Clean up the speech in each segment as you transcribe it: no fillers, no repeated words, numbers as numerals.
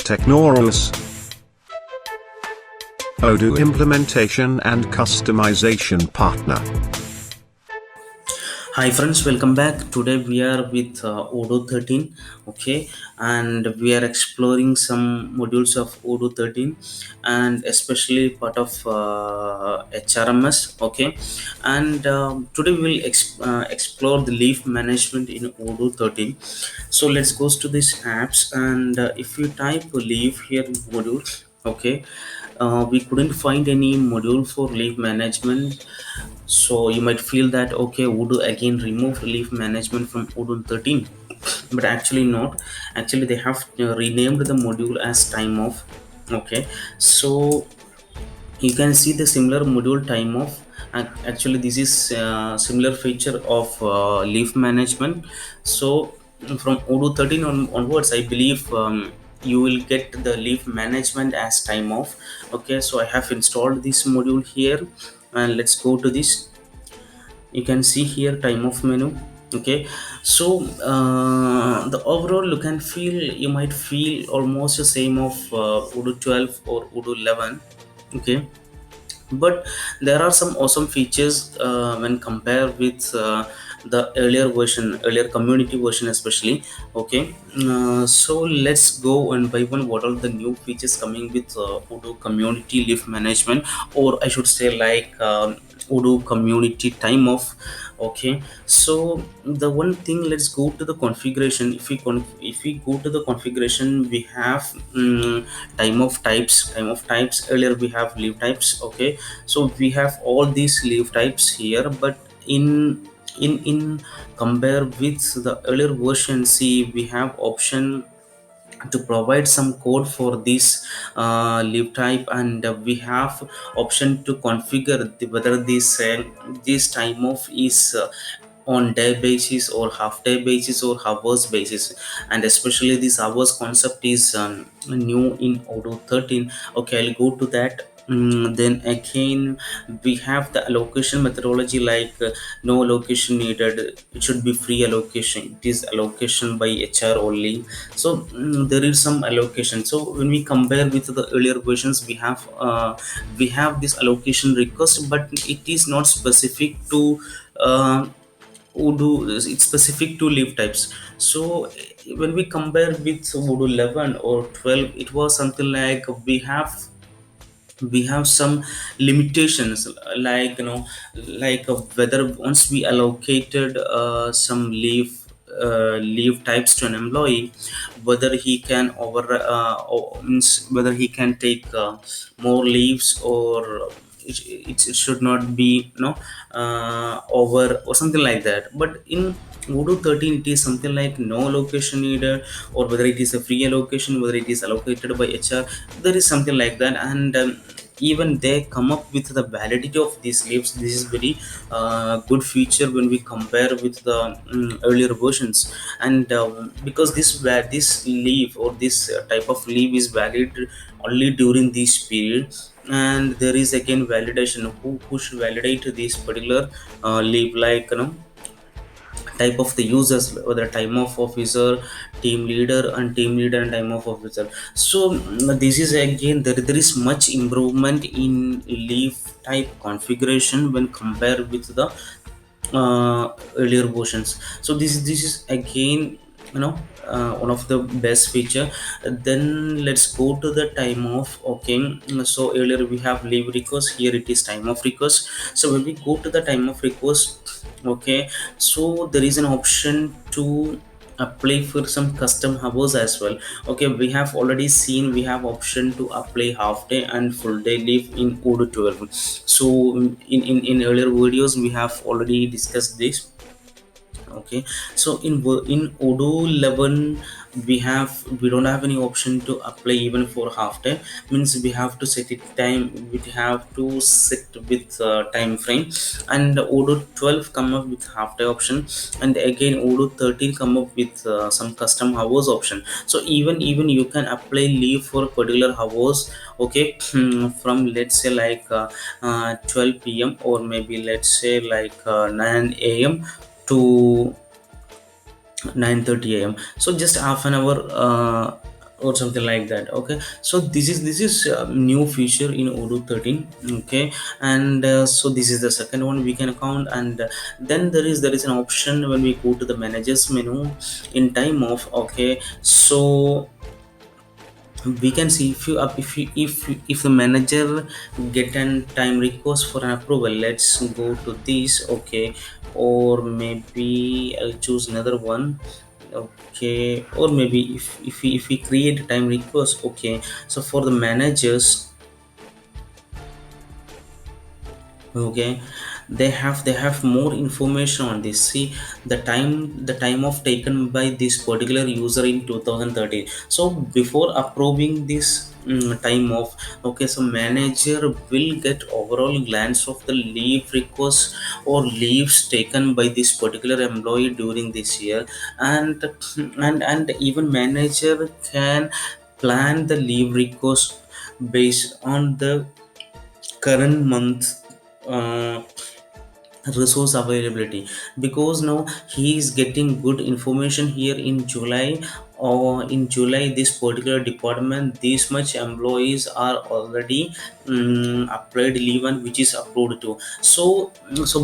Technaureus, Odoo implementation and customization partner. Hi friends, welcome back. Today we are with Odoo 13, okay, and we are exploring some modules of Odoo 13 and especially part of HRMS, okay, and today we will explore the leave management in Odoo 13. So let's go to these apps, and if you type leave here in module, okay, we couldn't find any module for leave management. So you might feel that okay, Odoo again removed leave management from Odoo 13, but actually not. Actually, they have renamed the module as Timeoff. Okay, so you can see the similar module Timeoff. Actually, this is similar feature of leave management. So from Odoo 13 onwards, I believe. You will get the leave management as Timeoff. Okay, so I have installed this module here, and let's go to this. You can see here Timeoff menu. Okay, so the overall look and feel, you might feel almost the same of Odoo 12 or Odoo 11. Okay, but there are some awesome features when compared with the earlier community version especially. Okay, so let's go and by one what are the new features coming with Odoo community leave management, or I should say like Odoo community Timeoff. Okay, so the one thing, let's go to the configuration. If we go to the configuration, we have time of types. Earlier we have leave types. Okay, so we have all these leave types here, but in compare with the earlier version, see, we have option to provide some code for this leave type, and we have option to configure whether this time off is on day basis or half day basis or hours basis. And especially this hours concept is new in Odoo 13. Okay, I'll go to that. Then again, we have the allocation methodology, like no allocation needed, it should be free allocation, it is allocation by HR only. So there is some allocation. So when we compare with the earlier versions, we have this allocation request, but it is not specific to Odoo. It's specific to leave types. So when we compare with Odoo 11 or 12, it was something like we have some limitations, like whether once we allocated some leave types to an employee, whether he can means whether he can take more leaves, or it should not be over or something like that. But in Odoo 13, it is something like no allocation needed, or whether it is a free allocation, whether it is allocated by HR, there is something like that. And even they come up with the validity of these leaves. This is very good feature when we compare with the earlier versions. And because this leave or this type of leave is valid only during this period, and there is again validation, who should validate this particular leave, like type of the users, whether time of officer, team leader and time of officer. So this is again, there is much improvement in leave type configuration when compared with the earlier versions. So this is again, you know one of the best feature. Then let's go to the time off. Okay, so earlier we have leave request, here it is time off request. So when we go to the time off request, okay, so there is an option to apply for some custom hours as well. Okay, we have already seen we have option to apply half day and full day leave in Odoo 12. So in earlier videos we have already discussed this. Okay, so in Odoo 11, we don't have any option to apply even for half day. Means we have to set it time, we have to set with time frame. And Odoo 12 come up with half day option, and again Odoo 13 come up with some custom hours option. So even you can apply leave for particular hours. Okay, from let's say like 12 p.m, or maybe let's say like 9 a.m to 9:30 a.m. So just half an hour or something like that. Okay, so this is new feature in Odoo 13. Okay, and so this is the second one we can count. And then there is an option when we go to the managers menu in time off. Okay, so we can see if you if the manager get an time request for an approval. Let's go to this. Okay, or maybe I'll choose another one. Okay, or maybe if we create a time request. Okay, so for the managers, okay, they have more information on this. See the time of taken by this particular user in 2013. So before approving this time off, okay, so manager will get overall glance of the leave request or leaves taken by this particular employee during this year. And even manager can plan the leave request based on the current month uh, resource availability, because now he is getting good information here in July. Or in July, this particular department, this much employees are already applied leave and which is approved to. So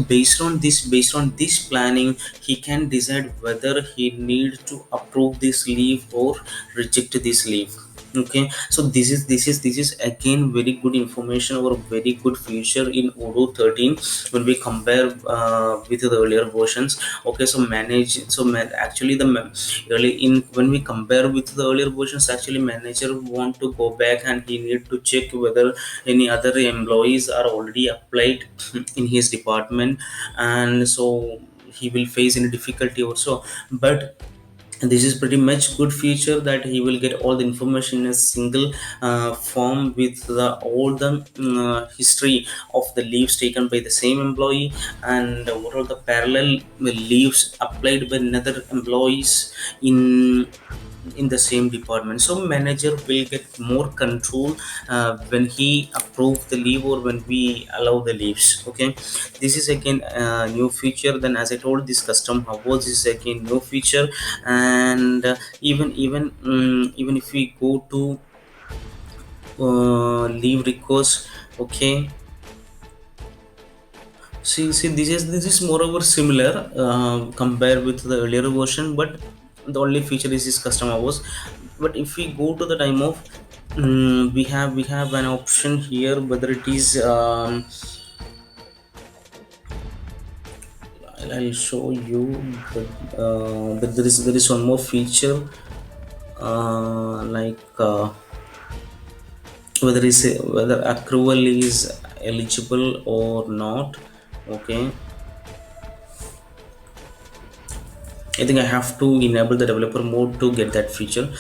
based on this planning, he can decide whether he need to approve this leave or reject this leave. Okay, so this is again very good information or very good feature in Odoo 13 when we compare with the earlier versions. Okay, so actually early in when we compare with the earlier versions, actually manager want to go back and he need to check whether any other employees are already applied in his department, and so he will face any difficulty also. But this is pretty much good feature that he will get all the information in a single form with all the history of the leaves taken by the same employee, and what are the parallel leaves applied by another employees in the same department. So manager will get more control when he approve the leave or when we allow the leaves. Okay, this is again a new feature. Then as I told, this custom hours is again new feature. And even if we go to leave request. Okay, see this is moreover similar compared with the earlier version, but the only feature is custom hours. But if we go to the time of, we have an option here, whether it is I'll show you. But there is one more feature, like whether accrual is eligible or not. Okay, I think I have to enable the developer mode to get that feature.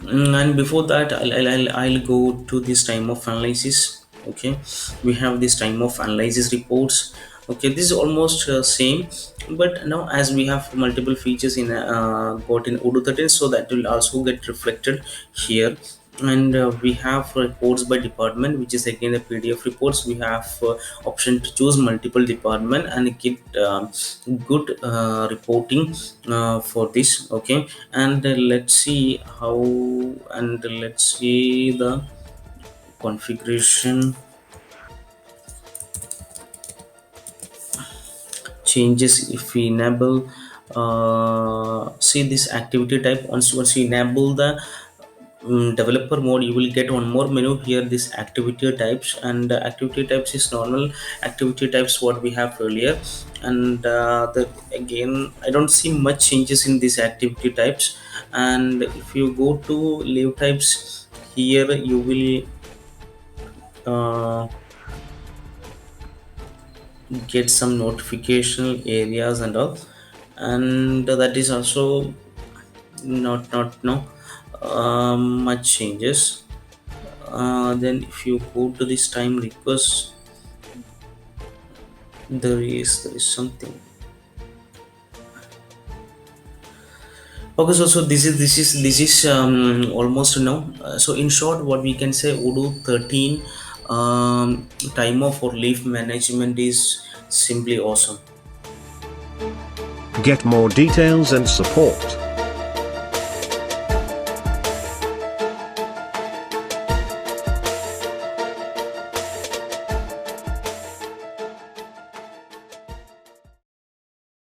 And before that, I'll go to this time of analysis. Okay, we have this time of analysis reports. Okay, this is almost same, but now as we have multiple features in got in Odoo 13, so that will also get reflected here. And we have reports by department, which is again the PDF reports. We have option to choose multiple department and get good reporting for this. Okay, and let's see how, and let's see the configuration changes if we enable. See this activity type. Once you enable the developer mode, you will get one more menu here, this activity types. And activity types is normal activity types what we have earlier. And the again, I don't see much changes in these activity types. And if you go to leave types, here you will get some notification areas and all. And that is also not no much changes. Then if you go to this time request, there is something. Okay, so this is almost now. So in short, what we can say, Odoo 13 time off or leave management is simply awesome. Get more details and support